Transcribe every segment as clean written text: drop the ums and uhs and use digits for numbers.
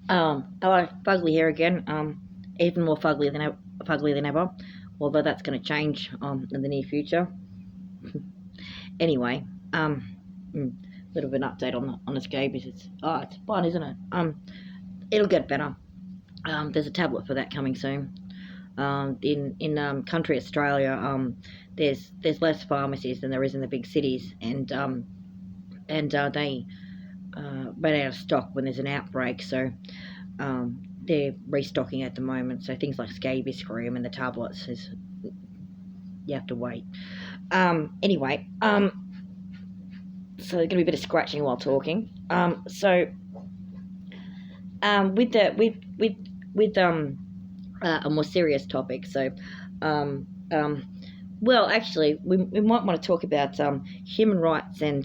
Hello, Fugly here again. Even more fugly than ever. Although that's going to change in the near future. Anyway, little bit of an update on the scabies. It's fun, isn't it? It'll get better. There's a tablet for that coming soon. In country Australia, there's less pharmacies than there is in the big cities, and they run out of stock when there's an outbreak. So they're restocking at the moment. So things like scabies cream and the tablets is you have to wait. Anyway, so there's gonna be a bit of scratching while talking. With the with a more serious topic. So, well, actually, we might want to talk about human rights and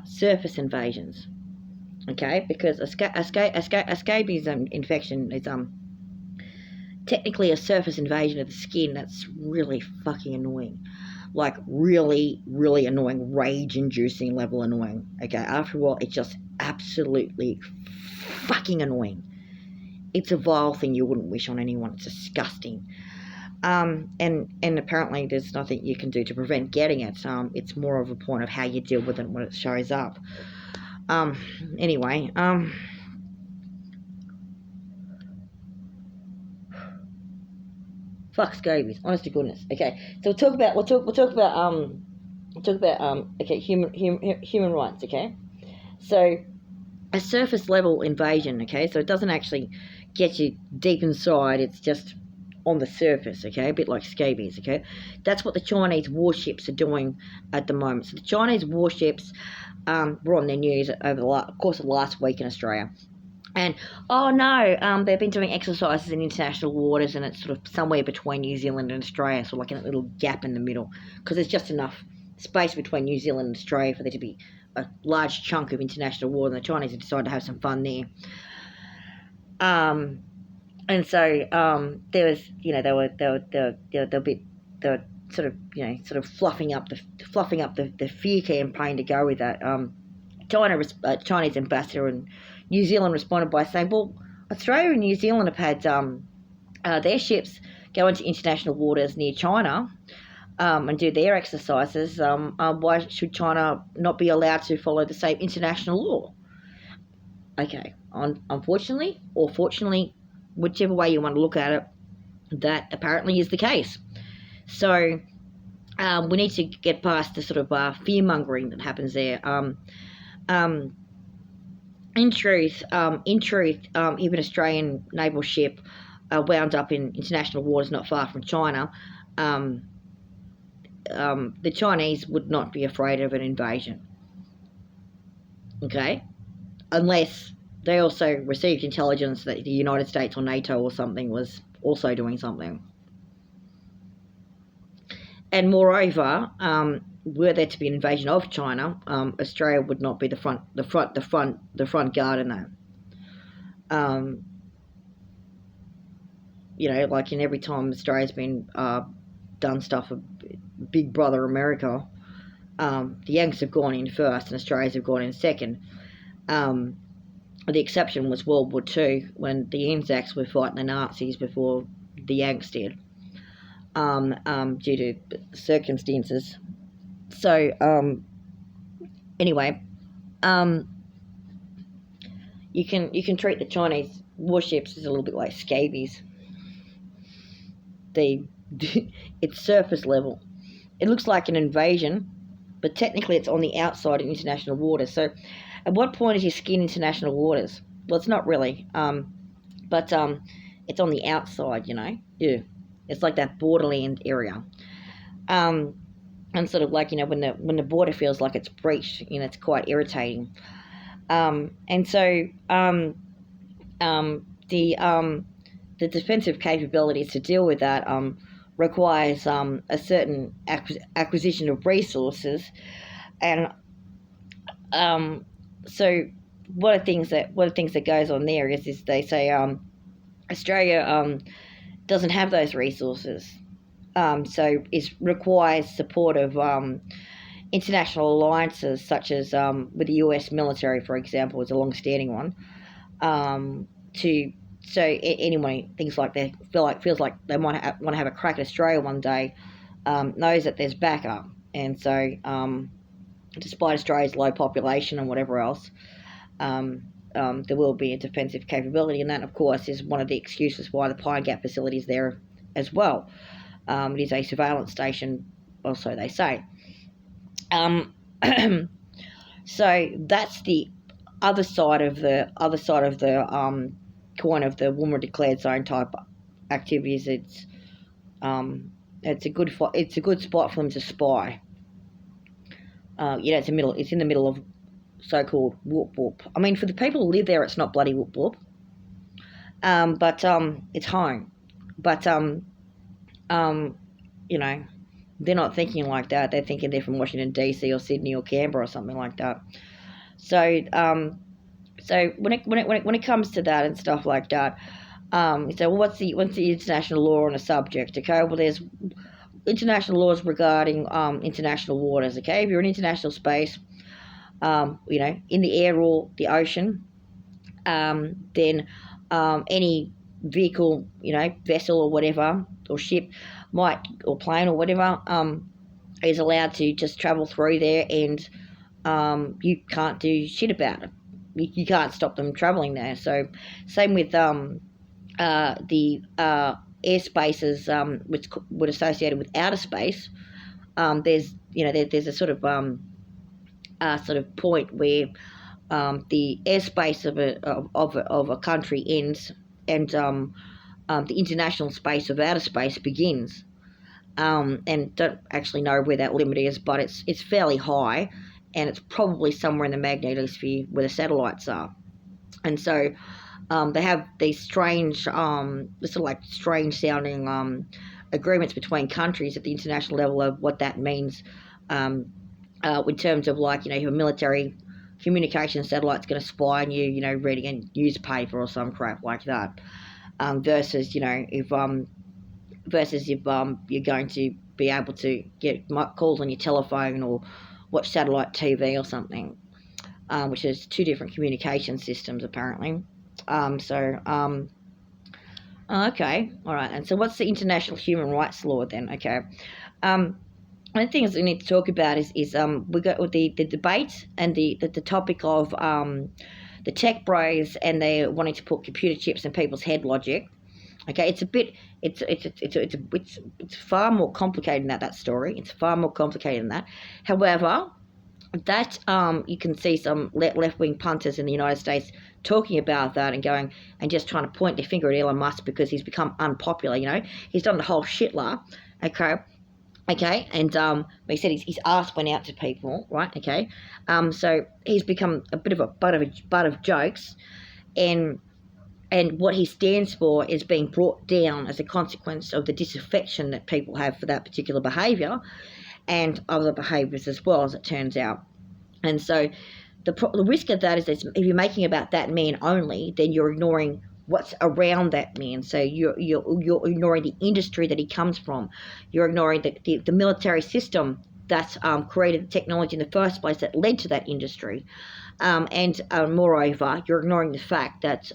surface invasions. Okay, because a scabies infection is technically a surface invasion of the skin that's really fucking annoying. Like really, really annoying, rage-inducing level annoying. Okay, after a while, it's just absolutely fucking annoying. It's a vile thing you wouldn't wish on anyone. It's disgusting. And apparently there's nothing you can do to prevent getting it. It's more of a point of how you deal with it when it shows up. Anyway, fuck scabies, honest to goodness. Okay, so we'll talk about human rights. Okay, so a surface level invasion. Okay, so it doesn't actually get you deep inside. It's just on the surface. Okay, a bit like scabies. Okay, that's what the Chinese warships are doing at the moment. So the Chinese warships were on the news over the course of the last week in Australia. And, oh no, they've been doing exercises in international waters, and it's sort of somewhere between New Zealand and Australia, so like in a little gap in the middle, because there's just enough space between New Zealand and Australia for there to be a large chunk of international water, and the Chinese have decided to have some fun there. And so there was, they were sort of fluffing up the fear campaign to go with that. Chinese ambassador in New Zealand responded by saying, well, Australia and New Zealand have had their ships go into international waters near China and do their exercises. Why should China not be allowed to follow the same international law? Okay, unfortunately, or fortunately, whichever way you want to look at it, that apparently is the case. So we need to get past the sort of fear-mongering that happens there. In truth, if an Australian naval ship wound up in international waters not far from China, the Chinese would not be afraid of an invasion. Okay? Unless they also received intelligence that the United States or NATO or something was also doing something. And moreover, were there to be an invasion of China, Australia would not be the front guard in that. Like in every time Australia's been done stuff for Big Brother America, the Yanks have gone in first and Australians have gone in second. The exception was World War II, when the Anzacs were fighting the Nazis before the Yanks did, due to circumstances. So, anyway, you can treat the Chinese warships as a little bit like scabies. It's surface level. It looks like an invasion, but technically it's on the outside in international waters. So, at what point is your skin international waters? Well, it's not really, but it's on the outside. Yeah, it's like that borderland area. And sort of like, when the border feels like it's breached, it's quite irritating. And so the defensive capabilities to deal with that requires a certain acquisition of resources. And so one of the things that goes on there is they say Australia doesn't have those resources. So it requires support of international alliances, such as with the US military, for example, is a long-standing one. To so anyway, things like that feels like they might want to have a crack at Australia one day. Knows that there's backup, and so despite Australia's low population and whatever else, there will be a defensive capability, and that, of course, is one of the excuses why the Pine Gap facility is there as well. It is a surveillance station, or so they say. So that's the other side of the coin of the woman declared zone type activities. It's a good spot for them to spy. It's in the middle of so-called whoop whoop. I mean, for the people who live there, it's not bloody whoop whoop. But it's home. But they're not thinking like that. They're thinking they're from Washington D.C. or Sydney or Canberra or something like that. So when it comes to that and stuff like that, so what's the international law on the subject? Okay, well, there's international laws regarding international waters. Okay, if you're in international space, in the air or the ocean, then any vehicle, vessel or whatever, or ship, or plane or whatever, is allowed to just travel through there, and you can't do shit about it. You can't stop them traveling there. So, same with the airspaces, which would associated with outer space. There's a sort of point where the airspace of a country ends, and the international space of outer space begins. And don't actually know where that limit is, but it's fairly high, and it's probably somewhere in the magnetosphere where the satellites are. And so they have these strange, strange sounding agreements between countries at the international level of what that means, in terms of, like, if a military communication satellite's going to spy on you, reading a newspaper or some crap like that, versus if you're going to be able to get calls on your telephone or watch satellite TV or something, which is two different communication systems apparently. Okay, all right. And so, what's the international human rights law then? Okay, one of the things we need to talk about is we got with the debate and the topic of the tech bros, and they're wanting to put computer chips in people's head logic. Okay, it's far more complicated than that story. It's far more complicated than that. However, that you can see some left-wing punters in the United States talking about that and going and just trying to point their finger at Elon Musk because he's become unpopular. He's done the whole shitler. Okay, and he said his ass went out to people, right? Okay, so he's become a bit of a butt of jokes, and what he stands for is being brought down as a consequence of the disaffection that people have for that particular behaviour, and other behaviours as well, as it turns out. And so the risk of that is that if you're making about that man only, then you're ignoring what's around that man. So you're ignoring the industry that he comes from. You're ignoring the military system that's created the technology in the first place that led to that industry. And moreover, you're ignoring the fact that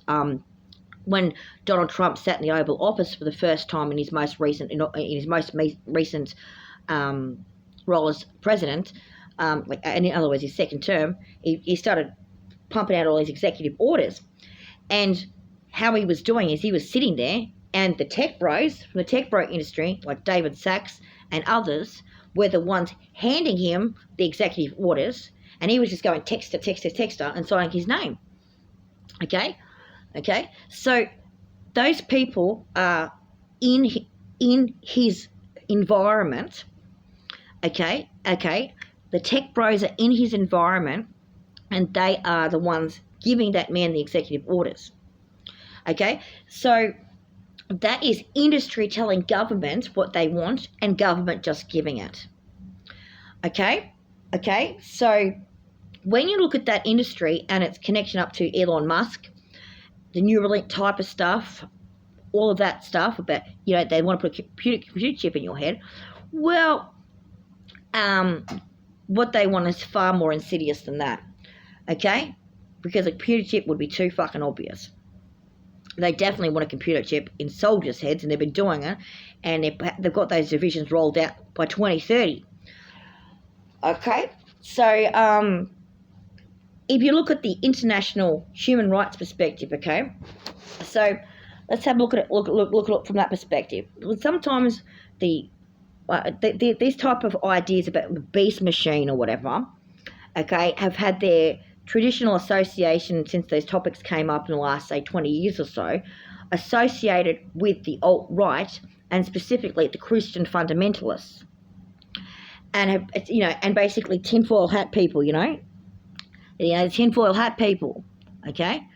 when Donald Trump sat in the Oval Office for the first time in his most recent role as president, and in other words, his second term, he started pumping out all these executive orders. And how he was doing is he was sitting there, and the tech bros from the tech bro industry, like David Sachs and others, were the ones handing him the executive orders, and he was just going texter, and signing his name. Okay? So those people are in his environment. Okay. The tech bros are in his environment, and they are the ones giving that man the executive orders. Okay, so that is industry telling government what they want, and government just giving it. Okay, so when you look at that industry and its connection up to Elon Musk, the Neuralink type of stuff, all of that stuff about, they want to put a computer chip in your head. Well, what they want is far more insidious than that. Okay, because a computer chip would be too fucking obvious. They definitely want a computer chip in soldiers' heads, and they've been doing it, and they've got those divisions rolled out by 2030. Okay, so if you look at the international human rights perspective, okay, so let's have a look at it. Look from that perspective. Sometimes these type of ideas about the beast machine or whatever, okay, have had their traditional association since those topics came up in the last, say, 20 years or so, associated with the alt-right and specifically the Christian fundamentalists. And and basically tinfoil hat people, tinfoil hat people, okay,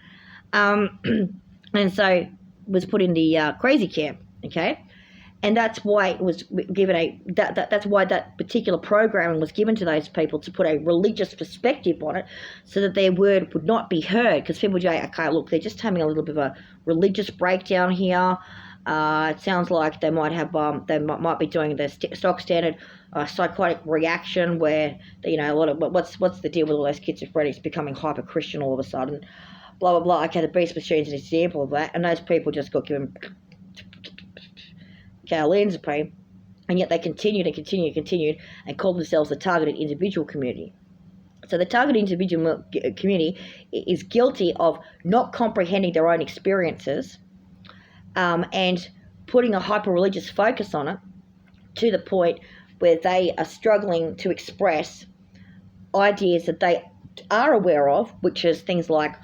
and so was put in the crazy camp, okay, and that's why it was given that's why that particular programming was given to those people, to put a religious perspective on it, so that their word would not be heard, because people would say, okay, look, they're just having a little bit of a religious breakdown here. It sounds like they might have they might be doing the stock standard psychotic reaction, where a lot of what's the deal with all those schizophrenics becoming hyper Christian all of a sudden, blah blah blah. Okay, the beast machine's an example of that, and those people just got given olanzapine, and yet they continued and called themselves the targeted individual community. So the targeted individual community is guilty of not comprehending their own experiences, and putting a hyper-religious focus on it, to the point where they are struggling to express ideas that they are aware of, which is things like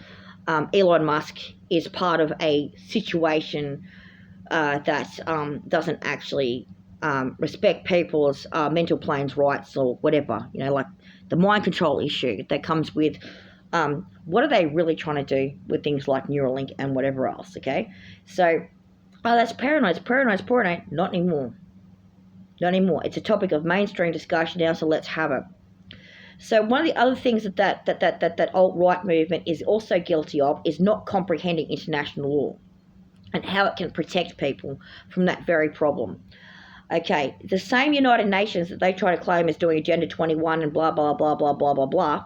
Elon Musk is part of a situation that doesn't actually respect people's mental planes rights, or whatever, like the mind control issue that comes with what are they really trying to do with things like Neuralink and whatever else, okay? So, that's paranoid. Not anymore. It's a topic of mainstream discussion now, so let's have it. So one of the other things that alt-right movement is also guilty of is not comprehending international law and how it can protect people from that very problem. Okay, the same United Nations that they try to claim is doing Agenda 21 and blah, blah, blah, blah, blah, blah, blah,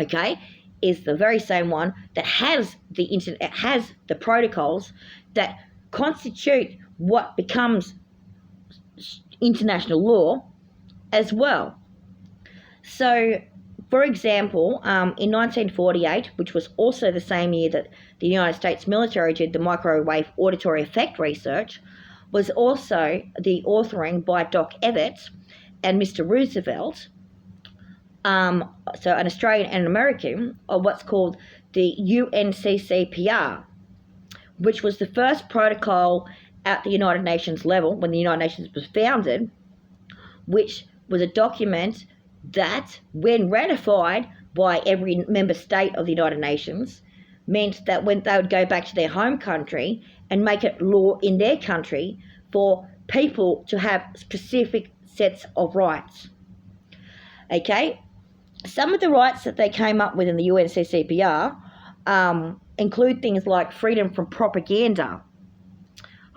okay, is the very same one that has the protocols that constitute what becomes international law as well. So, for example, in 1948, which was also the same year that the United States military did the microwave auditory effect research, was also the authoring by Doc Evans and Mr. Roosevelt, so an Australian and an American, of what's called the UNCCPR, which was the first protocol at the United Nations level when the United Nations was founded, which was a document that, when ratified by every member state of the United Nations, meant that when they would go back to their home country and make it law in their country for people to have specific sets of rights. Okay? Some of the rights that they came up with in the UNCCPR include things like freedom from propaganda,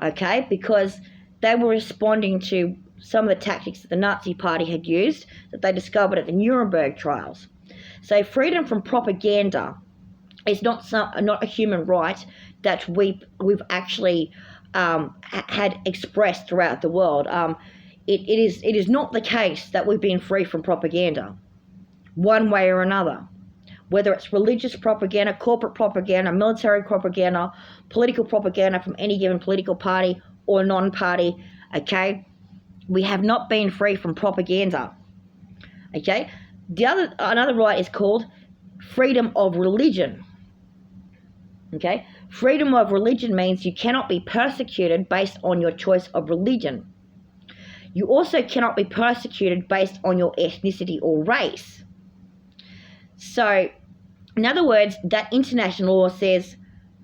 okay, because they were responding to some of the tactics that the Nazi Party had used that they discovered at the Nuremberg trials. So freedom from propaganda is not a human right that we've actually had expressed throughout the world. It is not the case that we've been free from propaganda, one way or another. Whether it's religious propaganda, corporate propaganda, military propaganda, political propaganda from any given political party or non-party, okay? We have not been free from propaganda, okay? Another right is called freedom of religion, okay? Freedom of religion means you cannot be persecuted based on your choice of religion. You also cannot be persecuted based on your ethnicity or race. So, in other words, that international law says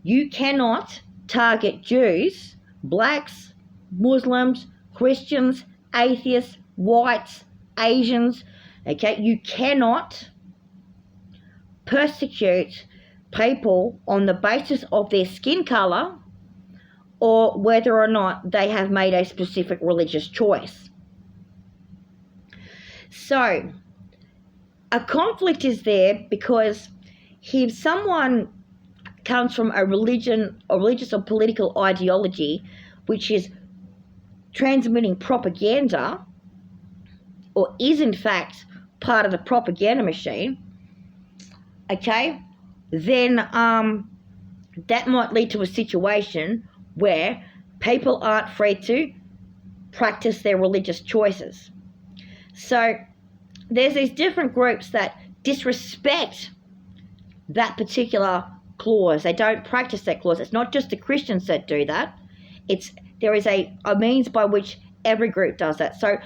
you cannot target Jews, blacks, Muslims, Christians, atheists, whites, Asians, okay? You cannot persecute people on the basis of their skin color or whether or not they have made a specific religious choice. So, a conflict is there because if someone comes from a religious or political ideology which is transmitting propaganda, or is in fact part of the propaganda machine, okay, then that might lead to a situation where people aren't free to practice their religious choices. So there's these different groups that disrespect that particular clause. They don't practice that clause. It's not just the Christians that do that. There is a means by which every group does that. So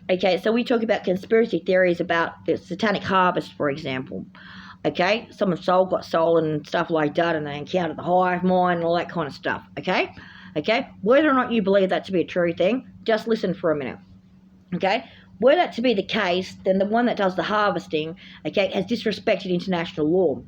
okay, so we talk about conspiracy theories about the satanic harvest, for example. Okay, someone's soul got stolen and stuff like that, and they encountered the hive mind and all that kind of stuff. Okay, whether or not you believe that to be a true thing, just listen for a minute. Okay, were that to be the case, then the one that does the harvesting, okay, has disrespected international law.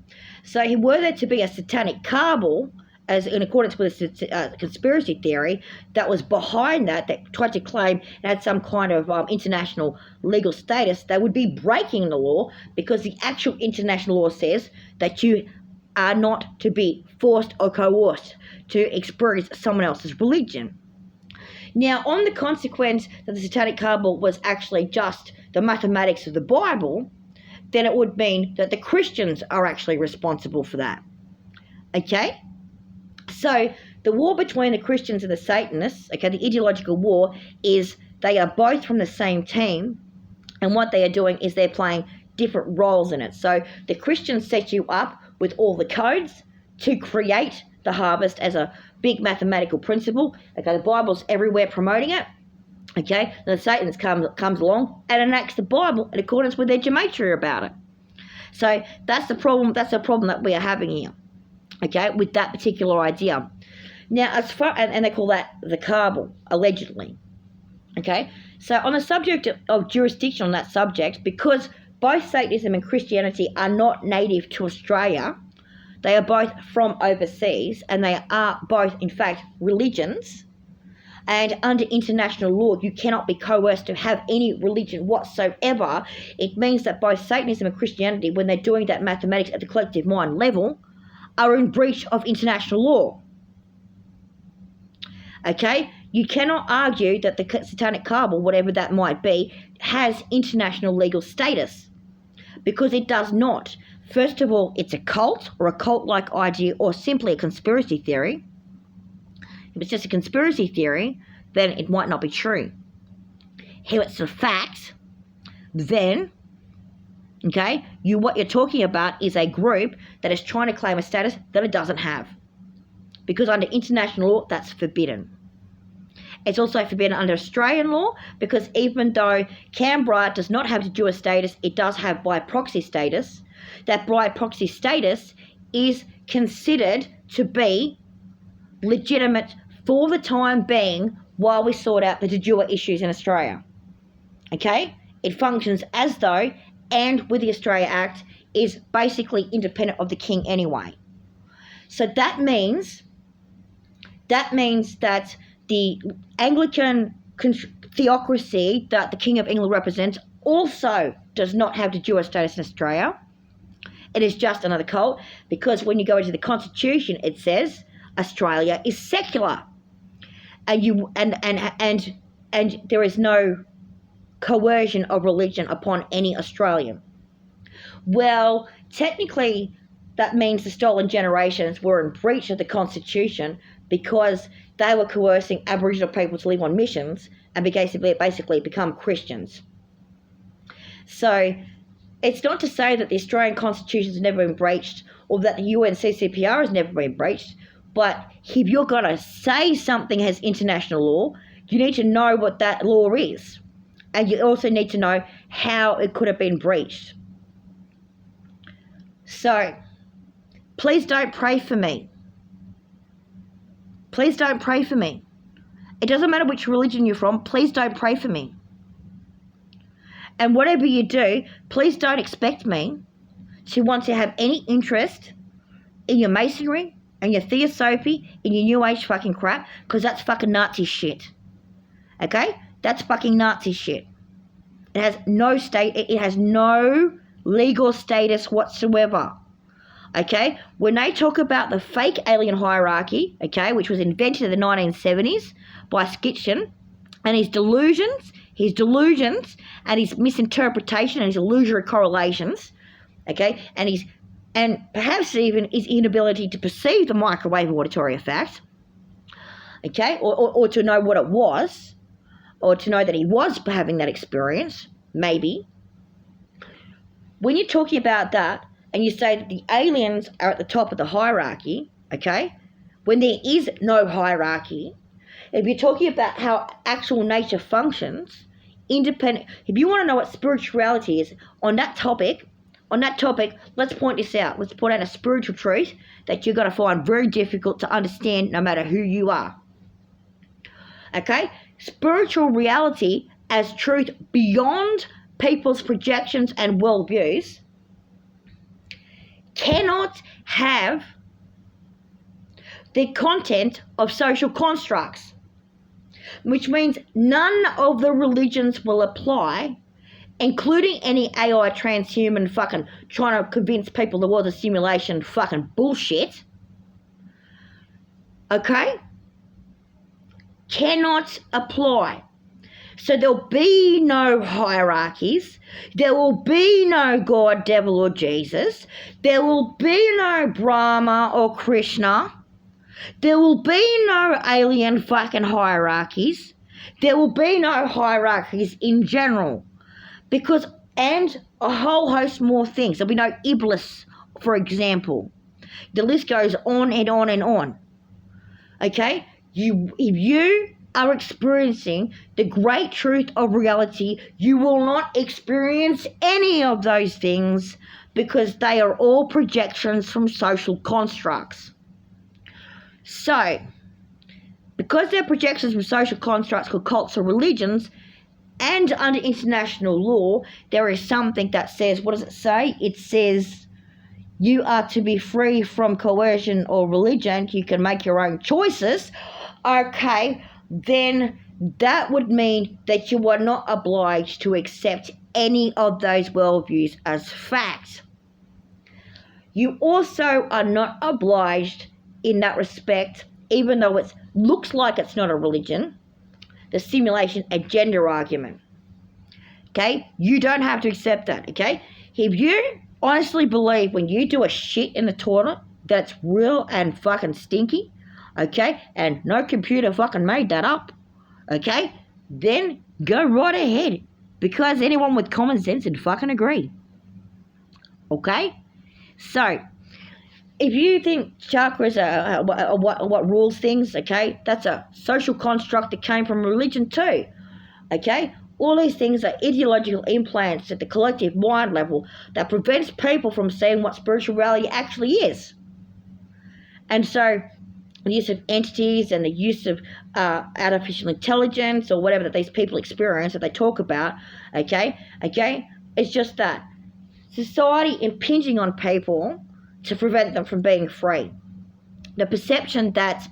So were there to be a satanic cabal, as in accordance with a conspiracy theory that was behind that tried to claim it had some kind of international legal status, they would be breaking the law, because the actual international law says that you are not to be forced or coerced to experience someone else's religion. Now, on the consequence that the satanic cabal was actually just the mathematics of the Bible, then it would mean that the Christians are actually responsible for that. Okay? So the war between the Christians and the Satanists, okay, the ideological war, is they are both from the same team, and what they are doing is they're playing different roles in it. So the Christians set you up with all the codes to create the harvest as a big mathematical principle. Okay, the Bible's everywhere promoting it. Okay, the Satanists comes along and enacts the Bible in accordance with their gematria about it. So that's the problem. That's the problem that we are having here. Okay, with that particular idea. Now, as far and they call that the cabal, allegedly. Okay, so on the subject of jurisdiction on that subject, because both Satanism and Christianity are not native to Australia, they are both from overseas, and they are both, in fact, religions. And under international law, you cannot be coerced to have any religion whatsoever. It means that both Satanism and Christianity, when they're doing that mathematics at the collective mind level, are in breach of international law. Okay? You cannot argue that the satanic cabal, whatever that might be, has international legal status, because it does not. First of all, it's a cult, or a cult-like idea, or simply a conspiracy theory. If it's just a conspiracy theory, then it might not be true. If it's a fact, then, okay, what you're talking about is a group that is trying to claim a status that it doesn't have. Because under international law, that's forbidden. It's also forbidden under Australian law, because even though Canberra does not have the Jewish status, it does have by proxy status. That by proxy status is considered to be legitimate for the time being while we sort out the de jure issues in Australia. Okay? It functions as though, and with the Australia Act, is basically independent of the king anyway. So that means that the Anglican theocracy that the King of England represents also does not have the Jewish status in Australia. It is just another cult, because when you go into the Constitution, it says Australia is secular, and there is no coercion of religion upon any Australian. Well, technically, that means the stolen generations were in breach of the Constitution, because they were coercing Aboriginal people to live on missions and basically become Christians. So it's not to say that the Australian Constitution has never been breached, or that the UN CCPR has never been breached, but if you're going to say something has international law, you need to know what that law is. And you also need to know how it could have been breached. So, please don't pray for me. Please don't pray for me. It doesn't matter which religion you're from, please don't pray for me. And whatever you do, please don't expect me to want to have any interest in your masonry and your theosophy and your new age fucking crap, because that's fucking Nazi shit. Okay? That's fucking Nazi shit. It has no state, it has no legal status whatsoever. Okay, when they talk about the fake alien hierarchy, okay, which was invented in the 1970s by Skitchen, and his delusions, and his misinterpretation and his illusory correlations, okay, and perhaps even his inability to perceive the microwave auditory effect, okay, or to know what it was, or to know that he was having that experience, maybe. When you're talking about that, and you say that the aliens are at the top of the hierarchy, okay, when there is no hierarchy, if you're talking about how actual nature functions, independent, if you want to know what spirituality is on that topic, let's point this out. Let's point out a spiritual truth that you're going to find very difficult to understand no matter who you are. Okay? Spiritual reality as truth beyond people's projections and worldviews cannot have the content of social constructs, which means none of the religions will apply, including any AI transhuman fucking trying to convince people the world's a simulation fucking bullshit. Okay? Cannot apply. So there'll be no hierarchies. There will be no God, devil, or Jesus. There will be no Brahma or Krishna. There will be no alien fucking hierarchies. There will be no hierarchies in general. And a whole host more things. There'll be no Iblis, for example. The list goes on and on and on. Okay? If you are experiencing the great truth of reality, you will not experience any of those things because they are all projections from social constructs. So, because they're projections from social constructs called cults or religions, and under international law, there is something that says, what does it say? It says you are to be free from coercion or religion. You can make your own choices. Okay, then that would mean that you are not obliged to accept any of those worldviews as fact. You also are not obliged in that respect, even though it looks like it's not a religion, the simulation agenda argument. Okay? You don't have to accept that, okay? If you honestly believe when you do a shit in the toilet that's real and fucking stinky, okay, and no computer fucking made that up, okay, then go right ahead, because anyone with common sense would fucking agree. Okay? So, if you think chakras are what rules things, okay, that's a social construct that came from religion too, okay? All these things are ideological implants at the collective mind level that prevents people from seeing what spirituality actually is. And so, the use of entities and the use of artificial intelligence or whatever that these people experience that they talk about, okay, it's just that. Society impinging on people to prevent them from being free. The perception that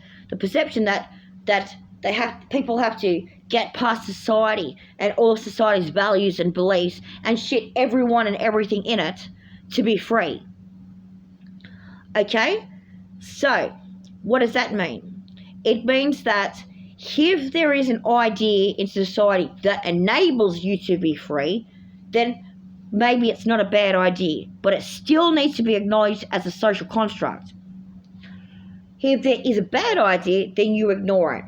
people have to get past society and all society's values and beliefs and shit everyone and everything in it to be free. Okay? So, what does that mean? It means that if there is an idea in society that enables you to be free, then maybe it's not a bad idea, but it still needs to be acknowledged as a social construct. If there is a bad idea, then you ignore it.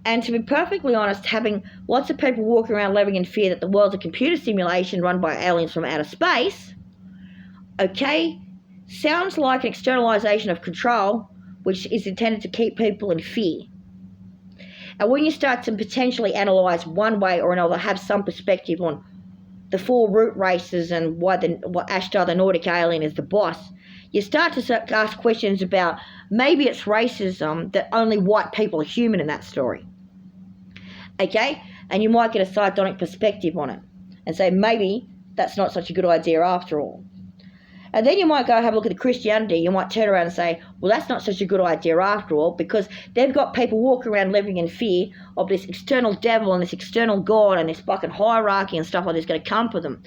And to be perfectly honest, having lots of people walking around living in fear that the world's a computer simulation run by aliens from outer space, okay, sounds like an externalization of control, which is intended to keep people in fear. And when you start to potentially analyse one way or another, have some perspective on the 4 root races and what Ashtar, the Nordic alien, is the boss, you start to ask questions about maybe it's racism that only white people are human in that story. Okay? And you might get a sardonic perspective on it and say maybe that's not such a good idea after all. And then you might go have a look at the Christianity. You might turn around and say, well, that's not such a good idea after all, because they've got people walking around living in fear of this external devil and this external God and this fucking hierarchy and stuff like this going to come for them.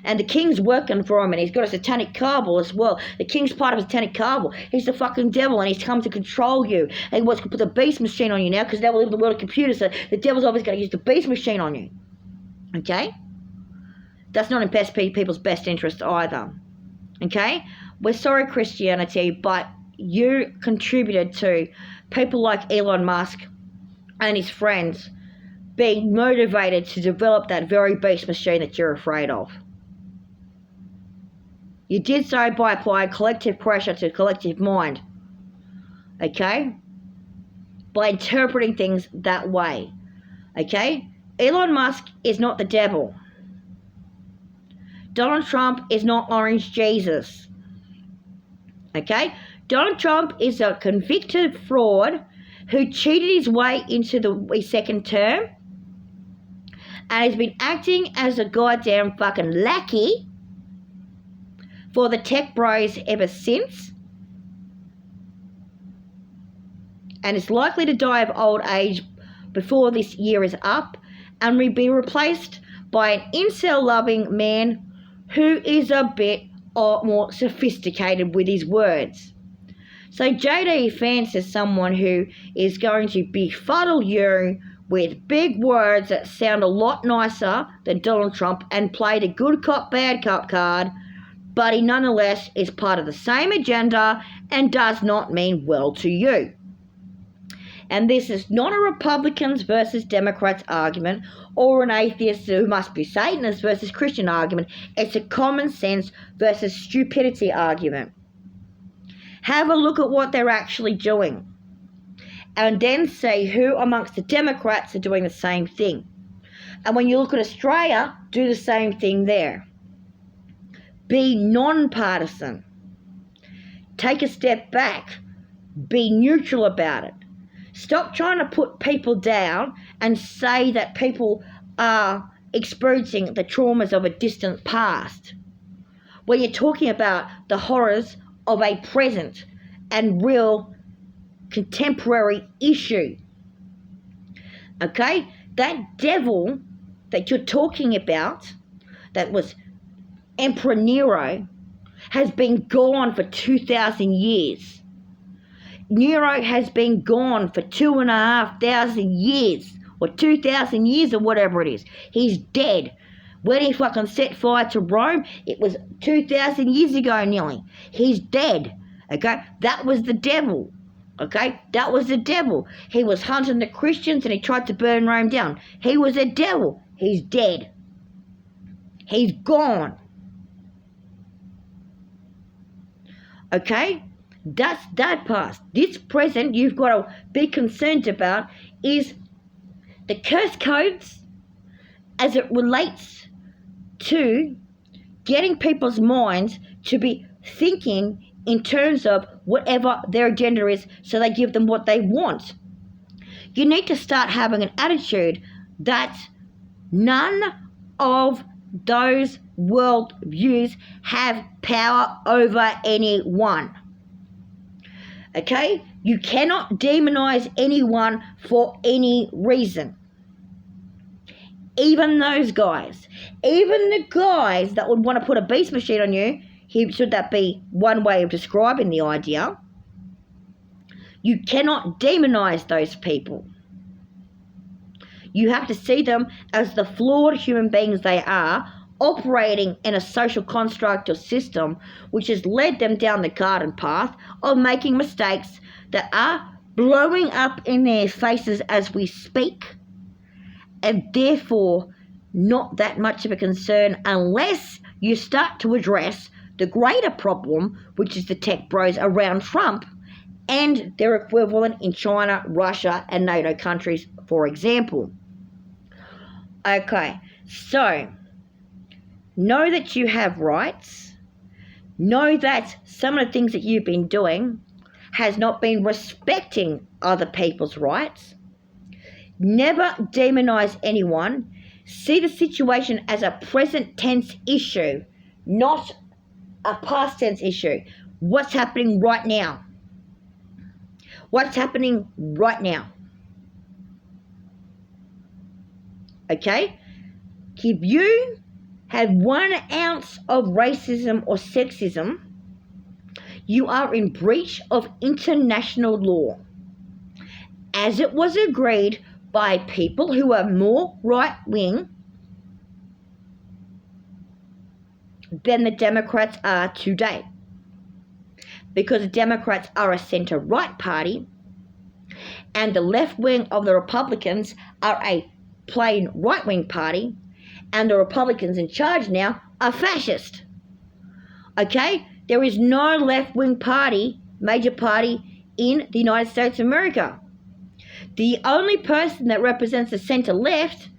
And the king's working for him, and he's got a satanic cabal as well. The king's part of a satanic cabal. He's the fucking devil, and he's come to control you. And he wants to put the beast machine on you now, because now we live in the world of computers, so the devil's always going to use the beast machine on you. Okay? That's not in people's best interest either. Okay? We're sorry, Christianity, but you contributed to people like Elon Musk and his friends being motivated to develop that very beast machine that you're afraid of. You did so by applying collective pressure to collective mind. Okay? By interpreting things that way. Okay? Elon Musk is not the devil. Donald Trump is not Orange Jesus. Okay? Donald Trump is a convicted fraud who cheated his way into his second term and has been acting as a goddamn fucking lackey for the tech bros ever since, and is likely to die of old age before this year is up, and will be replaced by an incel-loving man who is a bit more sophisticated with his words. So JD Vance is someone who is going to befuddle you with big words that sound a lot nicer than Donald Trump and play the good cop, bad cop card, but he nonetheless is part of the same agenda and does not mean well to you. And this is not a Republicans versus Democrats argument or an atheist who must be Satanist versus Christian argument. It's a common sense versus stupidity argument. Have a look at what they're actually doing and then see who amongst the Democrats are doing the same thing. And when you look at Australia, do the same thing there. Be non-partisan. Take a step back. Be neutral about it. Stop trying to put people down and say that people are experiencing the traumas of a distant past, when you're talking about the horrors of a present and real contemporary issue. Okay? That devil that you're talking about, that was Emperor Nero, has been gone for 2,000 years. Nero has been gone for 2,500 years, or 2,000 years, or whatever it is. He's dead. When he fucking set fire to Rome, it was 2,000 years ago nearly. He's dead. Okay? That was the devil. Okay? That was the devil. He was hunting the Christians and he tried to burn Rome down. He was a devil. He's dead. He's gone. Okay? That's that past. This present you've got to be concerned about is the curse codes as it relates to getting people's minds to be thinking in terms of whatever their agenda is, so they give them what they want. You need to start having an attitude that none of those world views have power over anyone. Okay? You cannot demonize anyone for any reason. Even those guys. Even the guys that would want to put a beast machine on you, should that be one way of describing the idea? You cannot demonize those people. You have to see them as the flawed human beings they are, operating in a social construct or system which has led them down the garden path of making mistakes that are blowing up in their faces as we speak, and therefore not that much of a concern unless you start to address the greater problem, which is the tech bros around Trump and their equivalent in China, Russia, and NATO countries, for example. Okay, so know that you have rights. Know that some of the things that you've been doing has not been respecting other people's rights. Never demonize anyone. See the situation as a present tense issue, not a past tense issue. What's happening right now? What's happening right now? Okay? If you have 1 ounce of racism or sexism, you are in breach of international law, as it was agreed by people who are more right-wing than the Democrats are today. Because the Democrats are a centre-right party, and the left wing of the Republicans are a plain right-wing party, and the Republicans in charge now are fascist. Okay? There is no left-wing party, major party, in the United States of America. The only person that represents the centre-left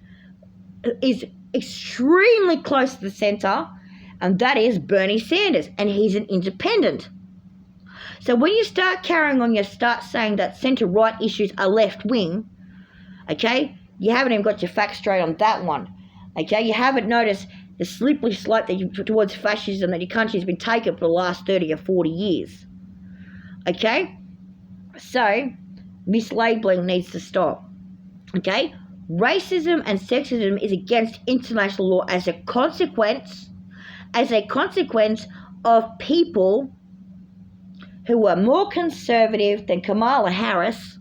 is extremely close to the centre, and that is Bernie Sanders, and he's an independent. So when you start carrying on, you start saying that centre-right issues are left-wing, okay, you haven't even got your facts straight on that one, okay? You haven't noticed the slippery slope that towards fascism that your country's been taking for the last 30 or 40 years, okay? So, mislabeling needs to stop, okay? Racism and sexism is against international law as a consequence of people who were more conservative than Kamala Harris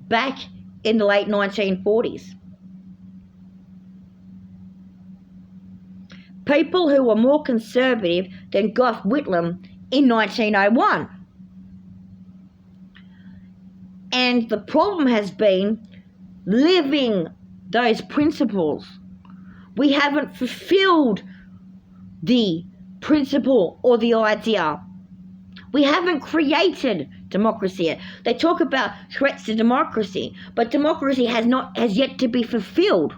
back in the late 1940s. People who were more conservative than Gough Whitlam in 1901. And the problem has been living those principles. We haven't fulfilled the principle or the idea. We haven't created democracy. They talk about threats to democracy, but democracy has yet to be fulfilled.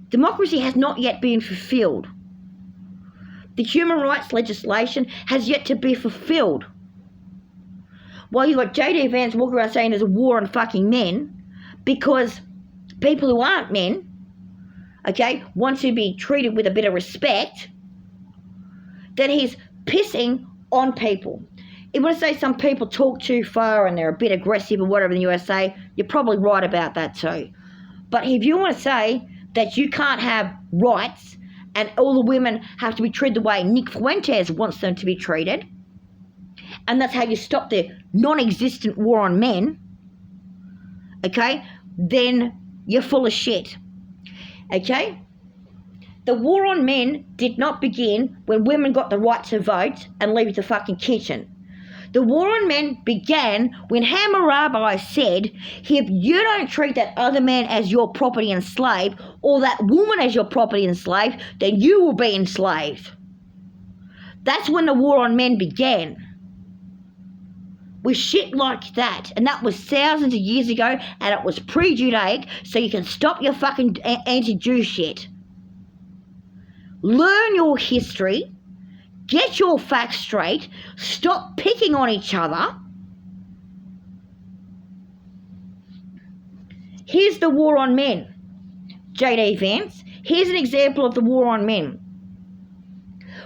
Democracy has not yet been fulfilled. The human rights legislation has yet to be fulfilled. While you've got J.D. Vance walking around saying there's a war on fucking men, because people who aren't men, okay, want to be treated with a bit of respect, that he's pissing on people. If you want to say some people talk too far and they're a bit aggressive or whatever in the USA, you're probably right about that too. But if you want to say that you can't have rights and all the women have to be treated the way Nick Fuentes wants them to be treated, and that's how you stop the non-existent war on men, okay, then you're full of shit, okay? The war on men did not begin when women got the right to vote and leave the fucking kitchen. The war on men began when Hammurabi said, if you don't treat that other man as your property and slave, or that woman as your property and slave, then you will be enslaved. That's when the war on men began. With shit like that. And that was thousands of years ago, and it was pre-Judaic, so you can stop your fucking anti-Jew shit. Learn your history, get your facts straight, stop picking on each other. Here's the war on men, J.D. Vance. Here's an example of the war on men.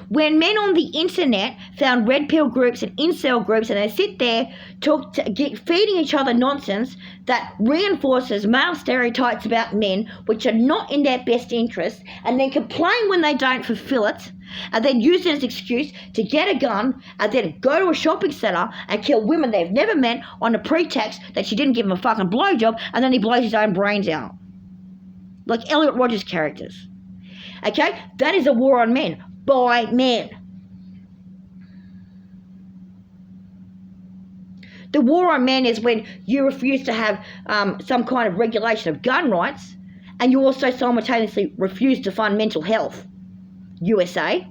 When men on the internet found red pill groups and incel groups, and they sit there feeding each other nonsense that reinforces male stereotypes about men which are not in their best interest, and then complain when they don't fulfill it, and then use it as an excuse to get a gun and then go to a shopping centre and kill women they've never met on the pretext that she didn't give him a fucking blowjob, and then he blows his own brains out. Like Elliot Rodgers characters. Okay? That is a war on men. By men. The war on men is when you refuse to have some kind of regulation of gun rights, and you also simultaneously refuse to fund mental health. USA.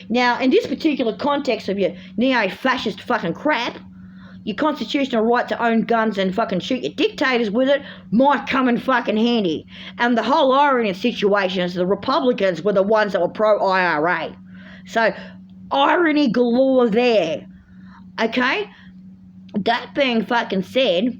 Now, in this particular context of your neo-fascist fucking crap, your constitutional right to own guns and fucking shoot your dictators with it might come in fucking handy. And the whole irony of the situation is the Republicans were the ones that were pro-IRA. So, irony galore there. Okay? That being fucking said,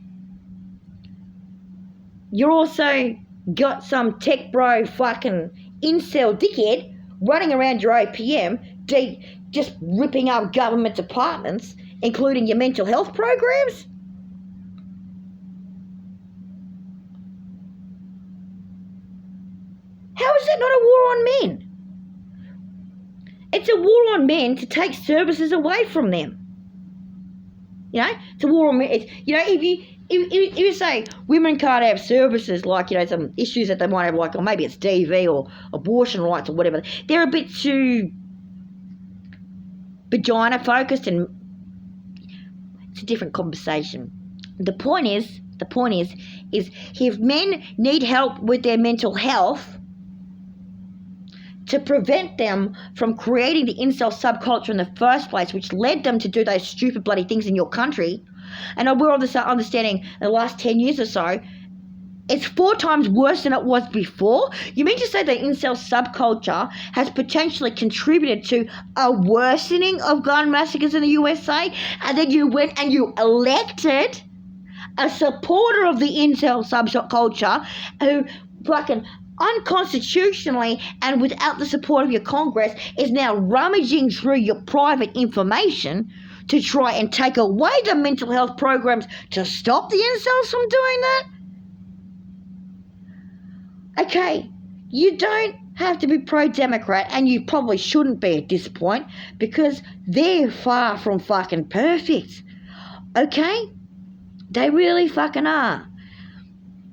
you also got some tech bro fucking incel dickhead running around your OPM just ripping up government departments, including your mental health programs? How is that not a war on men? It's a war on men to take services away from them. You know, it's a war on men. If you say women can't have services like, some issues that they might have, like, or maybe it's DV or abortion rights or whatever, they're a bit too vagina focused, and it's a different conversation. The point is if men need help with their mental health to prevent them from creating the incel subculture in the first place, which led them to do those stupid bloody things in your country, and we're understanding the last 10 years or so, it's 4 times worse than it was before. You mean to say the incel subculture has potentially contributed to a worsening of gun massacres in the USA, and then you went and you elected a supporter of the incel subculture who fucking unconstitutionally and without the support of your Congress is now rummaging through your private information to try and take away the mental health programs to stop the incels from doing that? Okay, you don't have to be pro-Democrat, and you probably shouldn't be at this point, because they're far from fucking perfect. Okay? They really fucking are.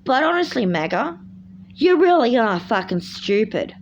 But honestly, MAGA, you really are fucking stupid.